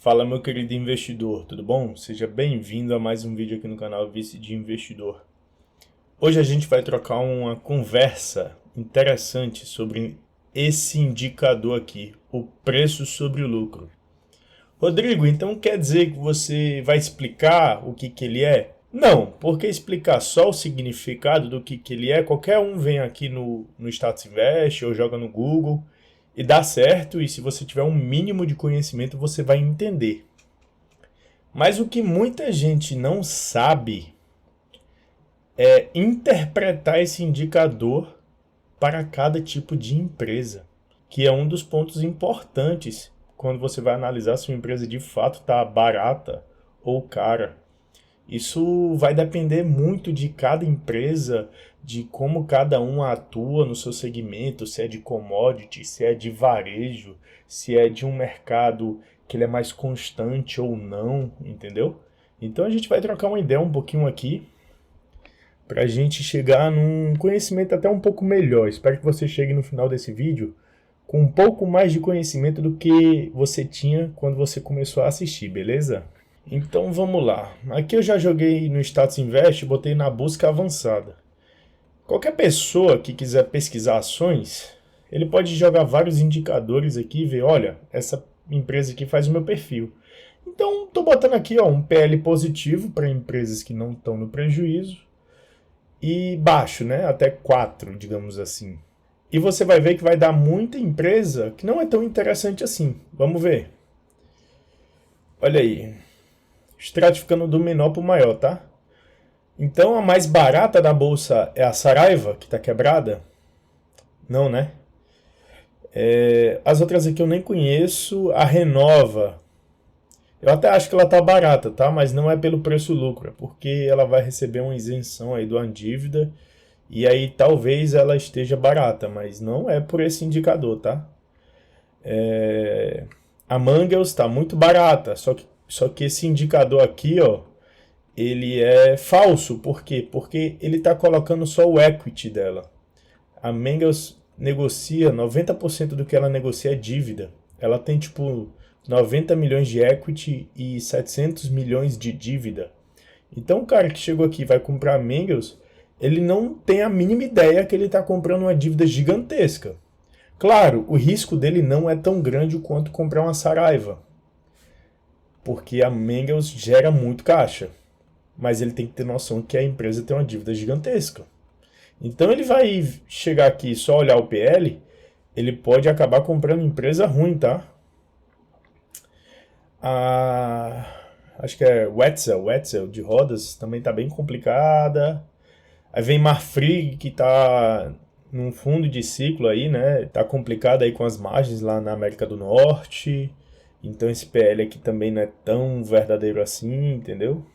Fala, meu querido investidor, tudo bom? Seja bem-vindo a mais um vídeo aqui no canal Vice de Investidor. Hoje a gente vai trocar uma conversa interessante sobre esse indicador aqui, o preço sobre o lucro. Rodrigo, então quer dizer que você vai explicar o que ele é? Não, porque explicar só o significado do que ele é, qualquer um vem aqui no Status Invest ou joga no Google e dá certo, e se você tiver um mínimo de conhecimento você vai entender. Mas o que muita gente não sabe é interpretar esse indicador para cada tipo de empresa, que é um dos pontos importantes quando você vai analisar se uma empresa de fato está barata ou cara. Isso vai depender muito de cada empresa, de como cada um atua no seu segmento, se é de commodity, se é de varejo, se é de um mercado que ele é mais constante ou não, entendeu? Então a gente vai trocar uma ideia um pouquinho aqui para a gente chegar num conhecimento até um pouco melhor. Espero que você chegue no final desse vídeo com um pouco mais de conhecimento do que você tinha quando você começou a assistir, beleza? Então vamos lá. Aqui eu já joguei no Status Invest e botei na busca avançada. Qualquer pessoa que quiser pesquisar ações, ele pode jogar vários indicadores aqui e ver, olha, essa empresa aqui faz o meu perfil. Então estou botando aqui um PL positivo para empresas que não estão no prejuízo e baixo, né? Até 4, digamos assim. E você vai ver que vai dar muita empresa que não é tão interessante assim. Vamos ver. Olha aí. Estratificando do menor para o maior, tá? Então a mais barata da bolsa é a Saraiva, que está quebrada? Não, né? As outras aqui eu nem conheço. A Renova, eu até acho que ela tá barata, tá? Mas não é pelo preço-lucro, é porque ela vai receber uma isenção aí do dívida e aí talvez ela esteja barata, mas não é por esse indicador, tá? A Mangels está muito barata, só que esse indicador aqui, ó, ele é falso. Por quê? Porque ele está colocando só o equity dela. A Mangels negocia, 90% do que ela negocia é dívida. Ela tem tipo 90 milhões de equity e 700 milhões de dívida. Então o cara que chegou aqui e vai comprar a Mangels, ele não tem a mínima ideia que ele está comprando uma dívida gigantesca. Claro, o risco dele não é tão grande quanto comprar uma Saraiva, porque a Mangels gera muito caixa, mas ele tem que ter noção que a empresa tem uma dívida gigantesca. Então ele vai chegar aqui e só olhar o PL, ele pode acabar comprando empresa ruim, tá? Acho que é Wetzel de rodas, também está bem complicada. Aí vem Marfrig, que está num fundo de ciclo aí, né? Tá complicado aí com as margens lá na América do Norte. Então esse PL aqui também não é tão verdadeiro assim, entendeu?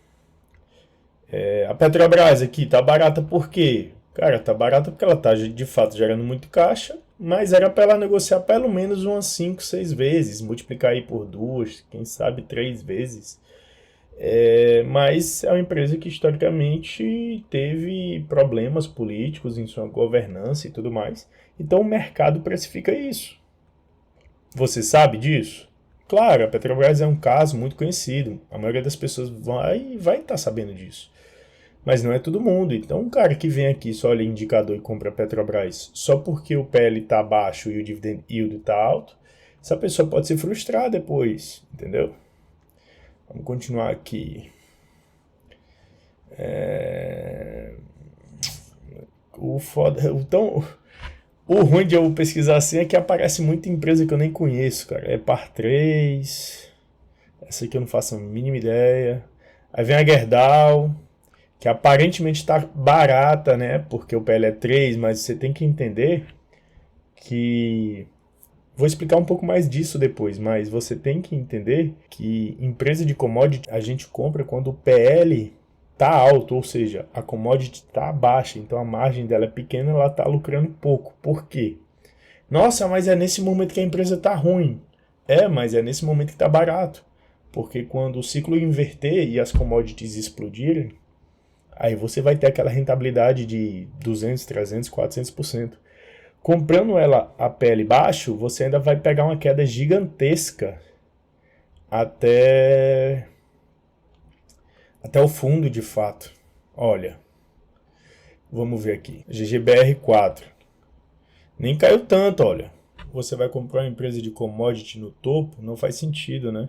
A Petrobras aqui tá barata por quê? Cara, tá barata porque ela tá de fato gerando muito caixa, mas era para ela negociar pelo menos umas 5, 6 vezes, multiplicar aí por 2, quem sabe 3 vezes. Mas é uma empresa que historicamente teve problemas políticos em sua governança e tudo mais. Então o mercado precifica isso. Você sabe disso? Claro, a Petrobras é um caso muito conhecido. A maioria das pessoas vai estar sabendo disso. Mas não é todo mundo. Então um cara que vem aqui só olha indicador e compra a Petrobras só porque o PL está baixo e o dividend yield está alto, essa pessoa pode se frustrar depois, entendeu? Vamos continuar aqui. O ruim de eu pesquisar assim é que aparece muita empresa que eu nem conheço, cara. É Par 3. Essa aqui eu não faço a mínima ideia. Aí vem a Gerdau, que aparentemente está barata, né? Porque o PL é 3, mas você tem que entender que... Vou explicar um pouco mais disso depois, mas você tem que entender que empresa de commodity a gente compra quando o PL está alto, ou seja, a commodity está baixa, então a margem dela é pequena, ela está lucrando pouco. Por quê? Nossa, mas é nesse momento que a empresa está ruim. Mas é nesse momento que está barato. Porque quando o ciclo inverter e as commodities explodirem, aí você vai ter aquela rentabilidade de 200, 300, 400%. Comprando ela a PL baixo, você ainda vai pegar uma queda gigantesca até o fundo de fato. Olha, vamos ver aqui, GGBR4, nem caiu tanto, olha. Você vai comprar uma empresa de commodity no topo, não faz sentido, né?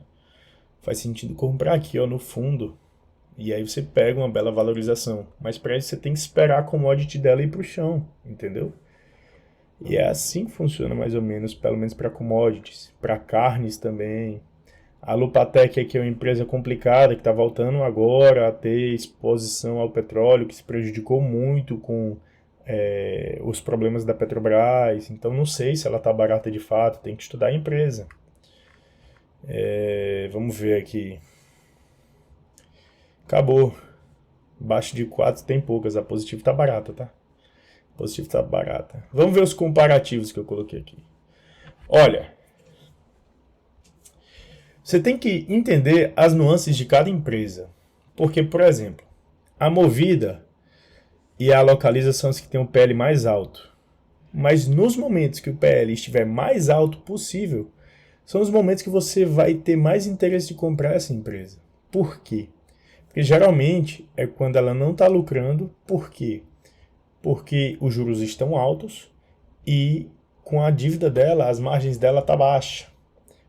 Faz sentido comprar aqui, ó, no fundo, e aí você pega uma bela valorização. Mas para isso você tem que esperar a commodity dela ir para o chão, entendeu? E é assim que funciona mais ou menos, pelo menos para commodities, para carnes também. A Lupatec aqui é uma empresa complicada que está voltando agora a ter exposição ao petróleo, que se prejudicou muito com os problemas da Petrobras. Então não sei se ela está barata de fato, tem que estudar a empresa. Vamos ver aqui. Acabou. Abaixo de 4 tem poucas, a Positivo está barata, tá? A Positivo está barata. Vamos ver os comparativos que eu coloquei aqui. Olha, você tem que entender as nuances de cada empresa. Porque, por exemplo, a Movida e a Localiza são as que têm o PL mais alto. Mas nos momentos que o PL estiver mais alto possível, são os momentos que você vai ter mais interesse de comprar essa empresa. Por quê? Porque geralmente é quando ela não está lucrando. Por quê? Porque os juros estão altos e com a dívida dela, as margens dela estão baixas.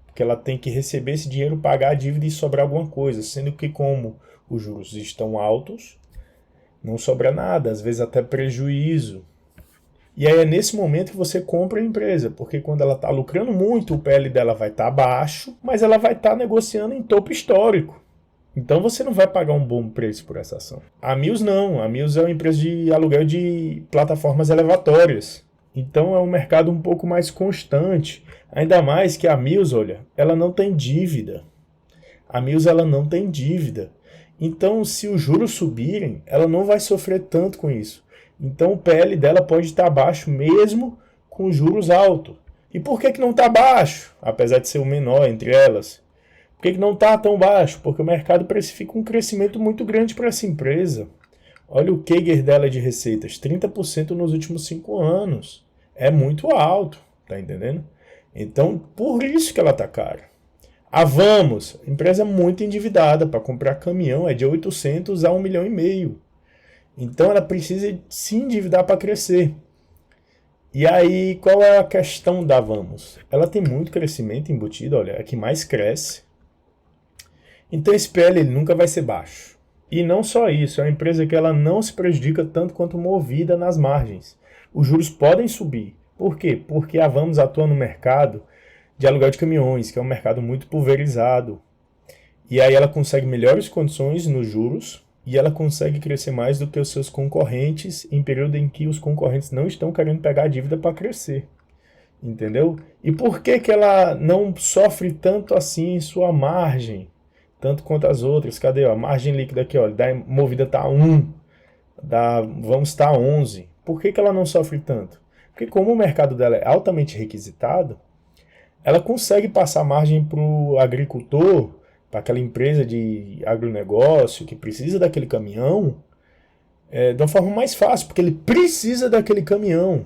Porque ela tem que receber esse dinheiro, pagar a dívida e sobrar alguma coisa. Sendo que como os juros estão altos, não sobra nada, às vezes até prejuízo. E aí é nesse momento que você compra a empresa, porque quando ela está lucrando muito, o PL dela vai estar baixo, mas ela vai estar negociando em topo histórico. Então você não vai pagar um bom preço por essa ação. A Mills não, a Mills é uma empresa de aluguel de plataformas elevatórias. Então é um mercado um pouco mais constante. Ainda mais que a Mills, olha, ela não tem dívida. A Mills ela não tem dívida. Então se os juros subirem, ela não vai sofrer tanto com isso. Então o PL dela pode estar baixo mesmo com juros altos. E por que não está baixo? Apesar de ser o menor entre elas. Por que não está tão baixo? Porque o mercado precifica um crescimento muito grande para essa empresa. Olha o CAGR dela de receitas, 30% nos últimos 5 anos. É muito alto, tá entendendo? Então, por isso que ela está cara. A Vamos, empresa muito endividada, para comprar caminhão é de 800 a 1,5 milhão. Então ela precisa se endividar para crescer. E aí, qual é a questão da Vamos? Ela tem muito crescimento embutido, olha, é a que mais cresce. Então esse PL ele nunca vai ser baixo. E não só isso, é uma empresa que ela não se prejudica tanto quanto Movida nas margens. Os juros podem subir. Por quê? Porque a Vamos atua no mercado de aluguel de caminhões, que é um mercado muito pulverizado. E aí ela consegue melhores condições nos juros e ela consegue crescer mais do que os seus concorrentes em período em que os concorrentes não estão querendo pegar a dívida para crescer. Entendeu? E por que ela não sofre tanto assim em sua margem? Tanto quanto as outras. Cadê? A margem líquida aqui, ó, da Movida está 1, da Vamos estar 11. Por que ela não sofre tanto? Porque como o mercado dela é altamente requisitado, ela consegue passar margem para o agricultor, para aquela empresa de agronegócio que precisa daquele caminhão, de uma forma mais fácil, porque ele precisa daquele caminhão.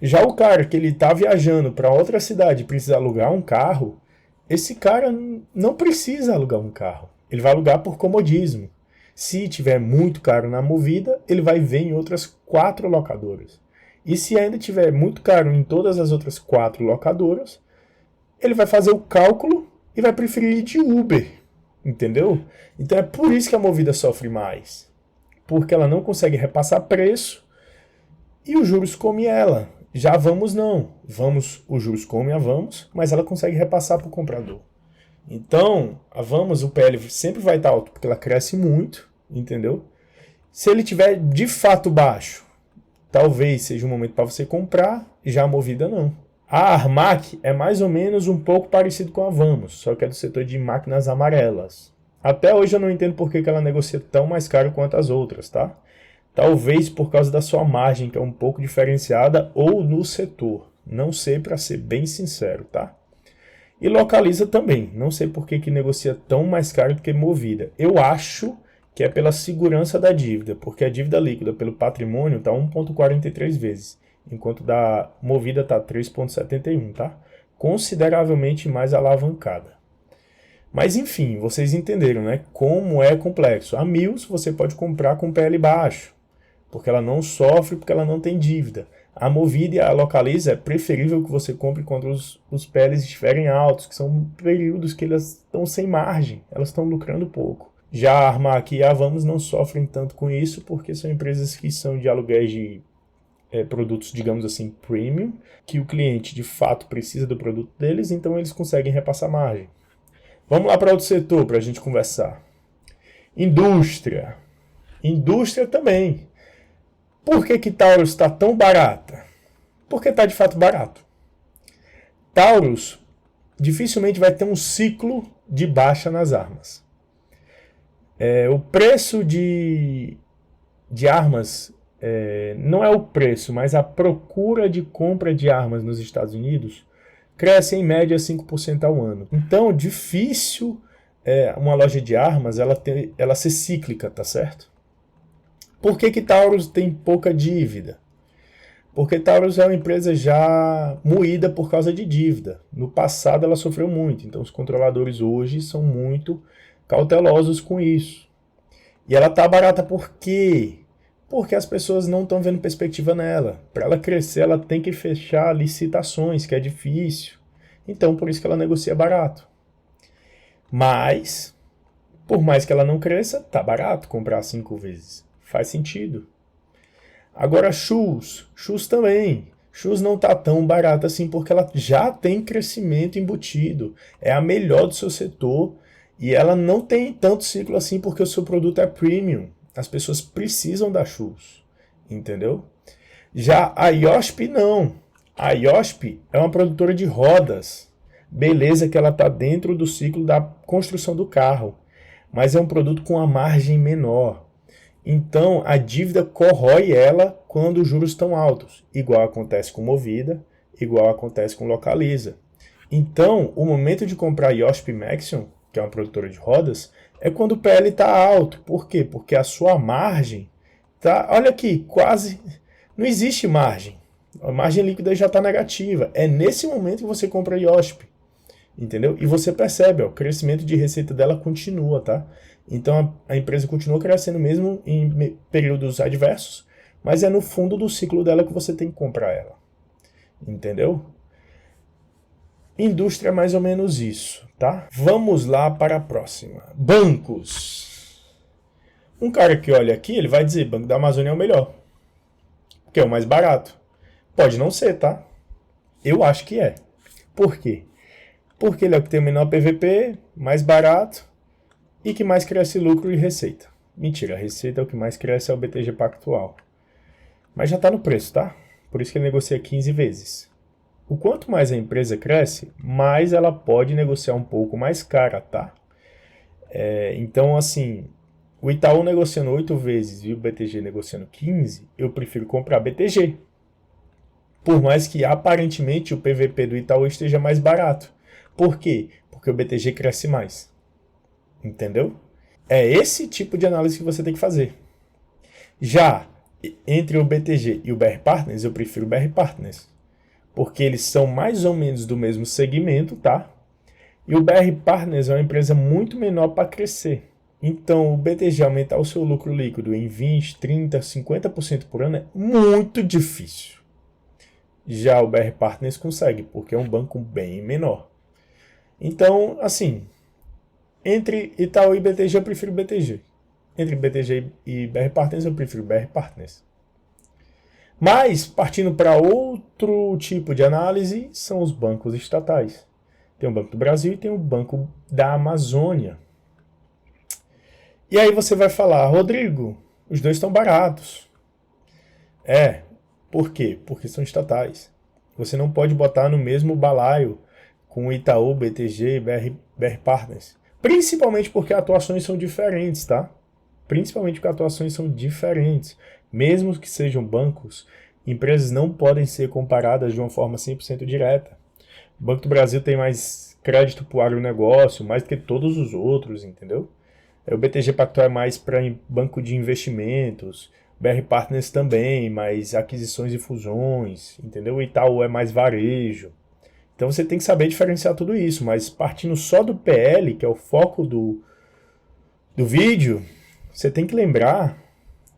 Já o cara que ele está viajando para outra cidade e precisa alugar um carro, esse cara não precisa alugar um carro. Ele vai alugar por comodismo. Se tiver muito caro na Movida, ele vai ver em outras 4 locadoras. E se ainda tiver muito caro em todas as outras 4 locadoras, ele vai fazer o cálculo e vai preferir ir de Uber. Entendeu? Então é por isso que a Movida sofre mais. Porque ela não consegue repassar preço e os juros comem ela. Já a Vamos não. Os juros comem a Vamos, mas ela consegue repassar para o comprador. Então, a Vamos, o PL sempre vai estar alto, porque ela cresce muito, entendeu? Se ele tiver de fato baixo, talvez seja um momento para você comprar, já a Movida não. A Armac é mais ou menos um pouco parecido com a Vamos, só que é do setor de máquinas amarelas. Até hoje eu não entendo por que ela negocia tão mais caro quanto as outras, tá? Talvez por causa da sua margem, que é um pouco diferenciada, ou no setor. Não sei, para ser bem sincero, tá? E Localiza também. Não sei por que negocia tão mais caro do que Movida. Eu acho que é pela segurança da dívida, porque a dívida líquida pelo patrimônio está 1,43 vezes, enquanto da Movida está 3,71, tá? Consideravelmente mais alavancada. Mas enfim, vocês entenderam, né? Como é complexo. A Mills você pode comprar com PL baixo, porque ela não sofre, porque ela não tem dívida. A Movida e a Localiza é preferível que você compre quando os PLs estiverem altos, que são períodos que elas estão sem margem, elas estão lucrando pouco. Já a Armac e a Vamos não sofrem tanto com isso, porque são empresas que são de aluguéis de produtos, digamos assim, premium, que o cliente de fato precisa do produto deles, então eles conseguem repassar margem. Vamos lá para outro setor para a gente conversar. Indústria. Indústria também. Por que Taurus está tão barata? Porque está de fato barato. Taurus dificilmente vai ter um ciclo de baixa nas armas. O preço de armas, não é o preço, mas a procura de compra de armas nos Estados Unidos cresce em média 5% ao ano. Então, difícil uma loja de armas ela ser cíclica, tá certo? Por que Taurus tem pouca dívida? Porque Taurus é uma empresa já moída por causa de dívida. No passado ela sofreu muito, então os controladores hoje são muito cautelosos com isso. E ela tá barata por quê? Porque as pessoas não estão vendo perspectiva nela. Para ela crescer, ela tem que fechar licitações, que é difícil. Então, por isso que ela negocia barato. Mas, por mais que ela não cresça, tá barato comprar 5 vezes. Faz sentido. Agora, Shoes também. Shoes não tá tão barata assim porque ela já tem crescimento embutido. É a melhor do seu setor e ela não tem tanto ciclo assim porque o seu produto é premium. As pessoas precisam da Shoes, entendeu? Já a IOSP não. A IOSP é uma produtora de rodas. Beleza que ela está dentro do ciclo da construção do carro, mas é um produto com a margem menor. Então, a dívida corrói ela quando os juros estão altos, igual acontece com Movida, igual acontece com Localiza. Então, o momento de comprar a IOSP Maxion, que é uma produtora de rodas, é quando o PL está alto. Por quê? Porque a sua margem tá, olha aqui, quase não existe margem. A margem líquida já está negativa. É nesse momento que você compra a IOSP. Entendeu? E você percebe, ó, o crescimento de receita dela continua, tá? Então a empresa continua crescendo mesmo em períodos adversos, mas é no fundo do ciclo dela que você tem que comprar ela. Entendeu? Indústria é mais ou menos isso, tá? Vamos lá para a próxima. Bancos. Um cara que olha aqui, ele vai dizer, Banco da Amazônia é o melhor. Porque é o mais barato. Pode não ser, tá? Eu acho que é. Por quê? Porque ele é o que tem o menor PVP, mais barato e que mais cresce lucro e receita. Mentira, a receita é o que mais cresce, é o BTG Pactual. Mas já está no preço, tá? Por isso que ele negocia 15 vezes. O quanto mais a empresa cresce, mais ela pode negociar um pouco mais cara, tá? Então, assim, o Itaú negociando 8 vezes e o BTG negociando 15, eu prefiro comprar BTG. Por mais que aparentemente o PVP do Itaú esteja mais barato. Por quê? Porque o BTG cresce mais. Entendeu? É esse tipo de análise que você tem que fazer. Já entre o BTG e o BR Partners, eu prefiro o BR Partners. Porque eles são mais ou menos do mesmo segmento, tá? E o BR Partners é uma empresa muito menor para crescer. Então, o BTG aumentar o seu lucro líquido em 20%, 30%, 50% por ano é muito difícil. Já o BR Partners consegue, porque é um banco bem menor. Então, assim, entre Itaú e BTG eu prefiro BTG. Entre BTG e BR Partners eu prefiro BR Partners. Mas, partindo para outro tipo de análise, são os bancos estatais. Tem o Banco do Brasil e tem o Banco da Amazônia. E aí você vai falar, Rodrigo, os dois estão baratos. Por quê? Porque são estatais. Você não pode botar no mesmo balaio com Itaú, BTG e BR Partners. Principalmente porque atuações são diferentes, tá? Principalmente porque atuações são diferentes. Mesmo que sejam bancos, empresas não podem ser comparadas de uma forma 100% direta. O Banco do Brasil tem mais crédito para o agronegócio, mais do que todos os outros, entendeu? O BTG Pactual é mais para banco de investimentos, BR Partners também, mais aquisições e fusões, entendeu? O Itaú é mais varejo. Então você tem que saber diferenciar tudo isso, mas partindo só do PL, que é o foco do vídeo, você tem que lembrar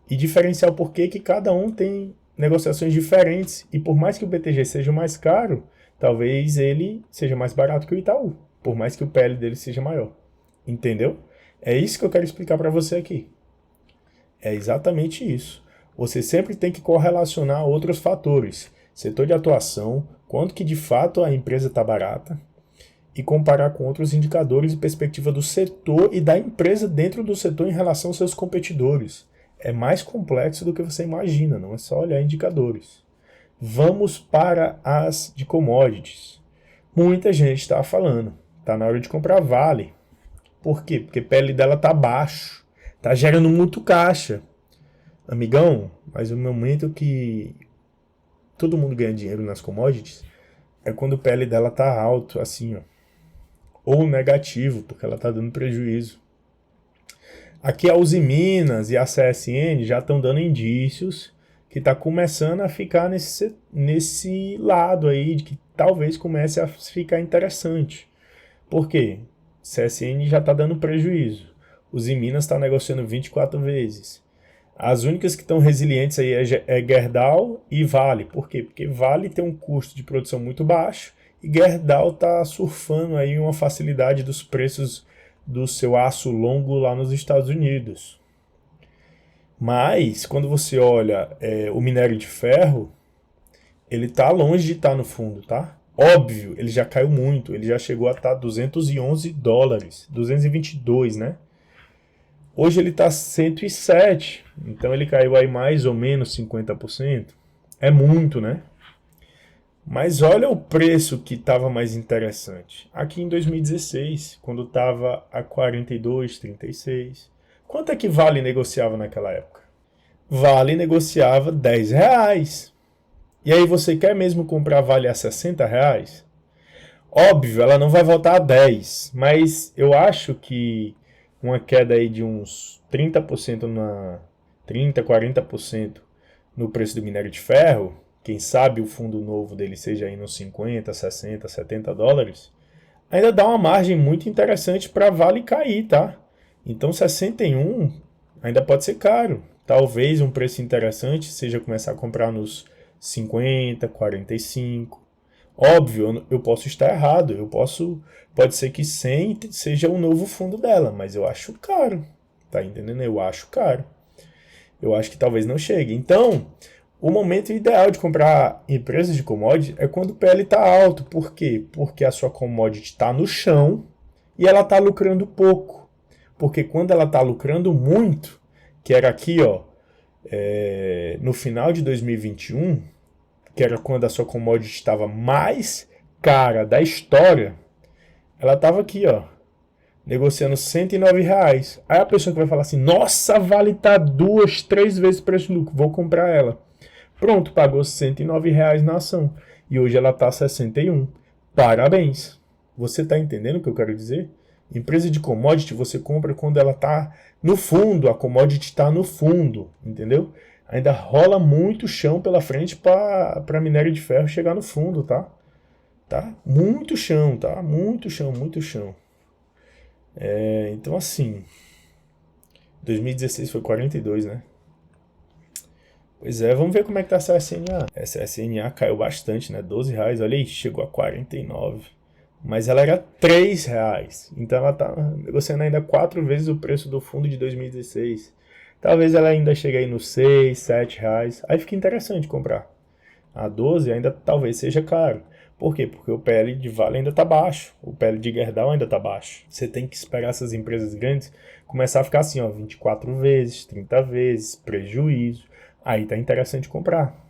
e diferenciar o porquê que cada um tem negociações diferentes. E por mais que o BTG seja mais caro, talvez ele seja mais barato que o Itaú, por mais que o PL dele seja maior. Entendeu? É isso que eu quero explicar para você aqui. É exatamente isso. Você sempre tem que correlacionar outros fatores. Setor de atuação, quanto que de fato a empresa está barata, e comparar com outros indicadores e perspectiva do setor e da empresa dentro do setor em relação aos seus competidores. É mais complexo do que você imagina, não é só olhar indicadores. Vamos para as de commodities. Muita gente está falando, está na hora de comprar Vale. Por quê? Porque a PL dela está baixo, está gerando muito caixa. Amigão, mas o momento que todo mundo ganha dinheiro nas commodities é quando o PL dela está alto, assim, ó. Ou negativo, porque ela está dando prejuízo. Aqui a Uzi Minas e a CSN já estão dando indícios que está começando a ficar nesse lado aí, de que talvez comece a ficar interessante. Por quê? CSN já está dando prejuízo. Uzi Minas está negociando 24 vezes. As únicas que estão resilientes aí é Gerdau e Vale. Por quê? Porque Vale tem um custo de produção muito baixo e Gerdau está surfando aí uma facilidade dos preços do seu aço longo lá nos Estados Unidos. Mas, quando você olha o minério de ferro, ele está longe de estar no fundo, tá? Óbvio, ele já caiu muito, ele já chegou a estar $211, 222, né? Hoje ele está 107, então ele caiu aí mais ou menos 50%. É muito, né? Mas olha o preço que estava mais interessante. Aqui em 2016, quando estava a 42, 36. Quanto é que Vale negociava naquela época? Vale negociava R$10. E aí você quer mesmo comprar Vale a R$60? Óbvio, ela não vai voltar a 10, mas eu acho que uma queda aí de uns 30%, 40% no preço do minério de ferro, quem sabe o fundo novo dele seja aí nos 50, 60, 70 dólares, ainda dá uma margem muito interessante para Vale cair, tá? Então 61 ainda pode ser caro. Talvez um preço interessante seja começar a comprar nos 50, 45. Óbvio, eu posso estar errado, pode ser que 100 seja o novo fundo dela, mas eu acho caro, tá entendendo? Eu acho caro. Eu acho que talvez não chegue. Então, o momento ideal de comprar empresas de commodity é quando o PL está alto. Por quê? Porque a sua commodity está no chão e ela está lucrando pouco. Porque quando ela está lucrando muito, que era aqui, ó, no final de 2021, que era quando a sua commodity estava mais cara da história, ela estava aqui, ó, negociando R$109. Aí a pessoa que vai falar assim, nossa, Vale tá 2, 3 vezes o preço do lucro, vou comprar ela. Pronto, pagou R$109 na ação. E hoje ela está 61. Parabéns. Você está entendendo o que eu quero dizer? Empresa de commodity você compra quando ela está no fundo, a commodity está no fundo, entendeu? Ainda rola muito chão pela frente para minério de ferro chegar no fundo, tá? Tá? Muito chão, tá? Muito chão, muito chão. Então assim, 2016 foi 42, né? Pois é, vamos ver como é que tá essa SNA. Essa SNA caiu bastante, né? R$12, olha aí, chegou a 49. Mas ela era R$3. Então ela tá negociando ainda 4 vezes o preço do fundo de 2016. Talvez ela ainda chegue aí nos R$6, R$7. Aí fica interessante comprar. A 12 ainda talvez seja caro. Por quê? Porque o PL de Vale ainda está baixo. O PL de Gerdau ainda está baixo. Você tem que esperar essas empresas grandes começar a ficar assim, ó, 24 vezes, 30 vezes, prejuízo. Aí tá interessante comprar.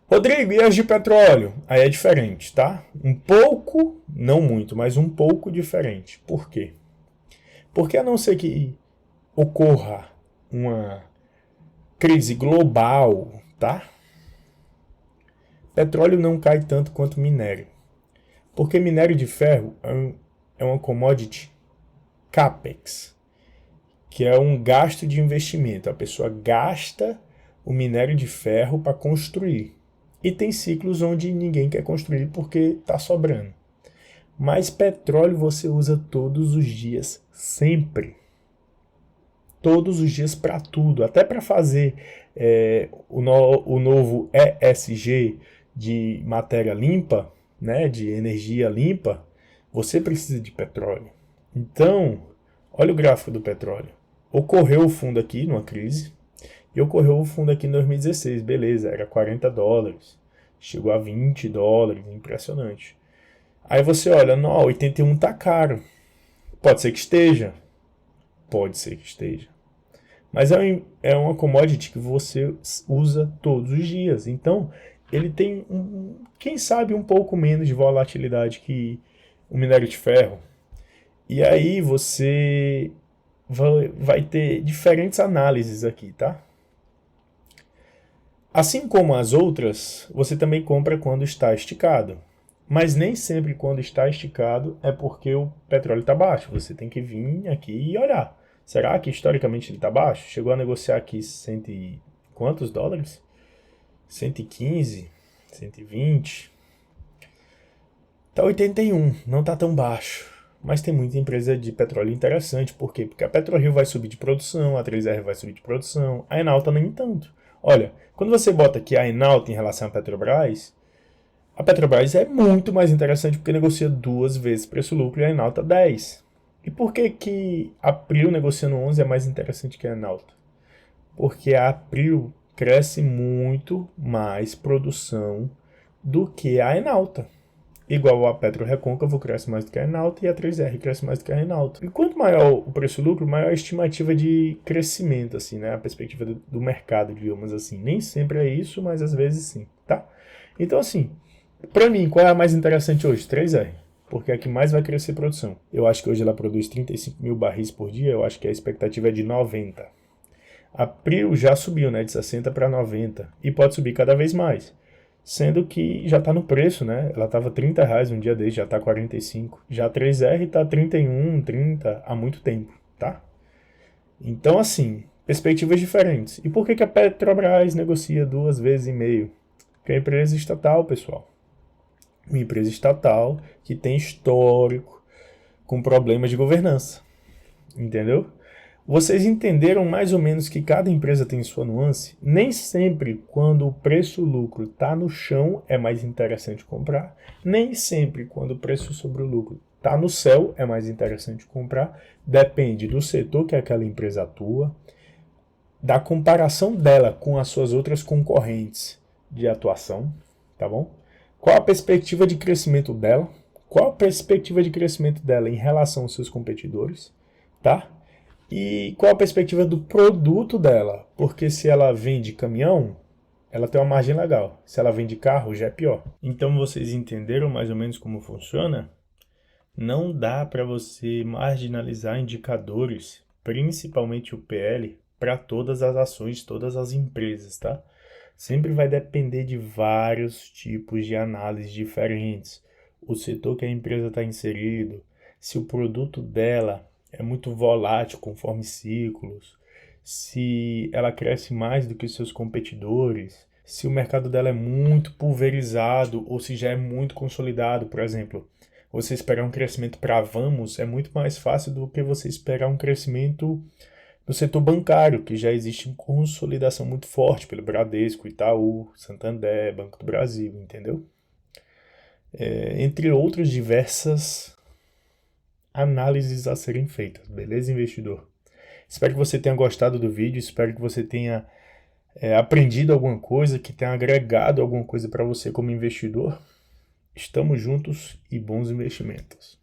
Rodrigo, e as de petróleo? Aí é diferente, tá? Um pouco, não muito, mas um pouco diferente. Por quê? Porque a não ser que ocorra uma crise global, tá? Petróleo não cai tanto quanto minério. Porque minério de ferro é uma commodity CAPEX, que é um gasto de investimento. A pessoa gasta o minério de ferro para construir. E tem ciclos onde ninguém quer construir porque está sobrando. Mas petróleo você usa todos os dias, sempre. Todos os dias para tudo, até para fazer o novo ESG de matéria limpa, né, de energia limpa, você precisa de petróleo. Então, olha o gráfico do petróleo. Ocorreu o fundo aqui numa crise, e ocorreu o fundo aqui em 2016, beleza, era $40, chegou a $20, impressionante. Aí você olha, não, 81 tá caro. Pode ser que esteja. Pode ser que esteja. Mas é uma commodity que você usa todos os dias. Então, ele tem, quem sabe, um pouco menos de volatilidade que o minério de ferro. E aí você vai ter diferentes análises aqui, tá? Assim como as outras, você também compra quando está esticado. Mas nem sempre quando está esticado é porque o petróleo está baixo. Você tem que vir aqui e olhar. Será que historicamente ele está baixo? Chegou a negociar aqui quantos dólares? 115, 120. Está 81, não está tão baixo. Mas tem muita empresa de petróleo interessante. Por quê? Porque a PetroRio vai subir de produção, a 3R vai subir de produção, a Enalta nem tanto. Olha, quando você bota aqui a Enalta em relação à Petrobras, a Petrobras é muito mais interessante porque negocia 2 vezes preço-lucro e a Enalta 10. E por que a Prio negociando 11 é mais interessante que a Enalta? Porque a Prio cresce muito mais produção do que a Enalta. Igual a PetroRecôncavo cresce mais do que a Enalta e a 3R cresce mais do que a Enalta. E quanto maior o preço-lucro, maior a estimativa de crescimento, assim, né? A perspectiva do mercado, digamos assim. Nem sempre é isso, mas às vezes sim, tá? Então, assim, para mim, qual é a mais interessante hoje? 3R. Porque é a que mais vai crescer produção. Eu acho que hoje ela produz 35 mil barris por dia, eu acho que a expectativa é de 90. A Prio já subiu, né, de 60 para 90, e pode subir cada vez mais. Sendo que já está no preço, né? Ela estava R$30 um dia desse, já está 45. Já a 3R está 31, 30 há muito tempo, tá? Então, assim, perspectivas diferentes. E por que a Petrobras negocia 2 vezes e meio? Porque é empresa estatal, pessoal. Uma empresa estatal que tem histórico com problemas de governança. Entendeu? Vocês entenderam mais ou menos que cada empresa tem sua nuance? Nem sempre quando o preço-lucro está no chão é mais interessante comprar. Nem sempre quando o preço sobre o lucro está no céu é mais interessante comprar. Depende do setor que aquela empresa atua, da comparação dela com as suas outras concorrentes de atuação, tá bom? Qual a perspectiva de crescimento dela? Qual a perspectiva de crescimento dela em relação aos seus competidores, tá? E qual a perspectiva do produto dela? Porque se ela vende caminhão, ela tem uma margem legal. Se ela vende carro, já é pior. Então vocês entenderam mais ou menos como funciona? Não dá para você marginalizar indicadores, principalmente o PL, para todas as ações, todas as empresas, tá? Sempre vai depender de vários tipos de análise diferentes. O setor que a empresa está inserido, se o produto dela é muito volátil conforme ciclos, se ela cresce mais do que seus competidores, se o mercado dela é muito pulverizado ou se já é muito consolidado. Por exemplo, você esperar um crescimento para Vamos é muito mais fácil do que você esperar um crescimento no setor bancário, que já existe uma consolidação muito forte pelo Bradesco, Itaú, Santander, Banco do Brasil, entendeu? Entre outras diversas análises a serem feitas, beleza, investidor? Espero que você tenha gostado do vídeo, espero que você tenha aprendido alguma coisa, que tenha agregado alguma coisa para você como investidor. Estamos juntos e bons investimentos.